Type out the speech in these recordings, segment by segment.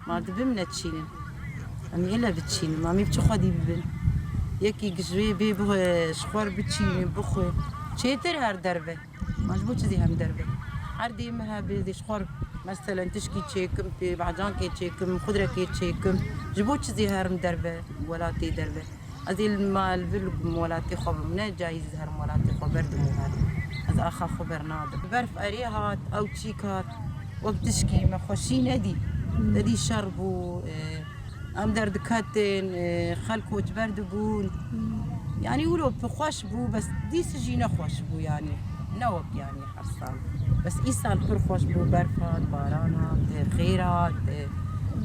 ما دبمنا تشيلن أمي إلا بتشيلن مامي بتشخدي ببن يكي جزوي بيبغ شخور بتشيلن بخو شيتر هر دربه ما جبوش زي هم دربه عردي مها بدي شخور مثلا تشكي تشيكم في بعجان كي تشيكم خضرة كي تشيكم جبوش زي هرم دربه ولا تي دربه أزي المال فيلم ولا تي خبر من جايز هرم ولا تي خبر دمو هرم از آخا خبر نادر برف أريهات أو تشيكات وقت تشكي ما خوشي ندي شربوا أم درد كاتن خلقوا تبردبون يعني يقولوا بخوش بو بس دي سجينا خوش بو يعني نوب يعني حرصان بس إيسال بر خوش بو برفات بارانات خيرات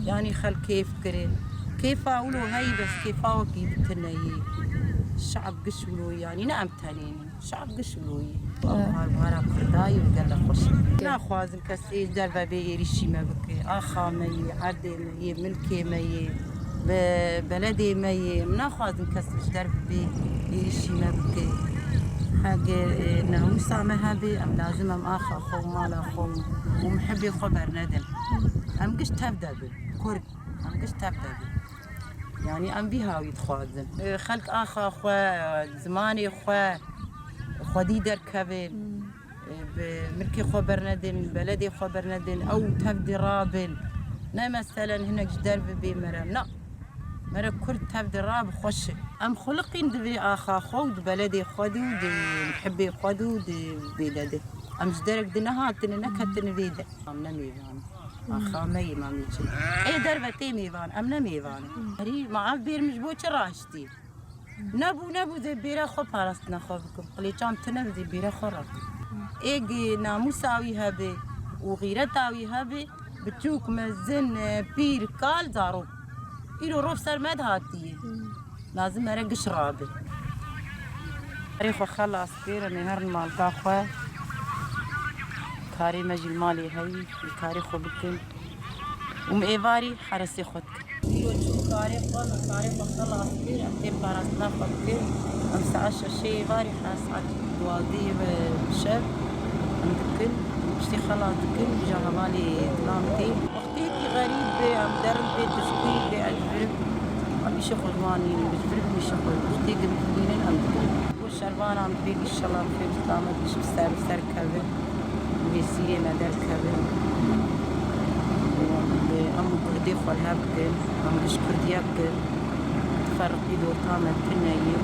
يعني خل كيف كرين كيف أقولوا هاي بس كيفاو كيف تنايي الشعب قشولو يعني نعم تانيني الشعب قشولو هارا كرداي وقال خوش لا خوازن كسي دربا بيري شي ما بكي آخا مي عردي مي ملكي مي بلدي مي منا خوازن كسي درب بيري شي ما بكي حاجة نهوسا مهابي أم لازم أم آخا خو مالا خو ومحبي خبر ندم أم قش تبدأ كرد أم قش تبدأ يعني أم بيها ويتخوازن خلق آخا خوا زماني خودي دركبن بملكي خبر ندن بلدي خبر ندن أو تبدي رابن نا مثلا هناك درب بمرة لا مرة كل تبدي راب خوش أم خلقين دبي آخا خود بلدي خودي ودي محبي خودي ودي بلدي أم جدرك دنهاتن نكتن بيدا أم نميفان آخا مي ما ميشي أي دربة تيميفان أم نميفان هري ما بير مجبوش راشتي نبو ذي بيرا خو باراستنا خو بكم قلي كان تنب ذي بيرا خو راكم إيجي ناموساوي هبي وغيرتاوي هبي بتشوك مزن بير كال زارو إلو روف سرمد هاتي لازم أرقش رابي تاريخ خلاص بيرا نهار المالكا خو كاري مجي المالي هاي الكاري خو بكم إيفاري حرسي خدك كاري خلاص بيرا أمتي باراسنا خدك أمسعش شيء غاري حاسعك والدي بالشاب عندكن مشتي خلاص دكن بجاها مالي دلامتي وقتي غريب عم درب بيت تشكيل بأجبرب عم يشغل ماني بجبرب يشغل وقتي قمتلين عندكن والشربان عم بيجي الشلام في بسلامة بيش بسر كبر بيسيري مدر كبر أم بردي خالها بكن أم بشكر ديابكن فرقي دور تامة تنايم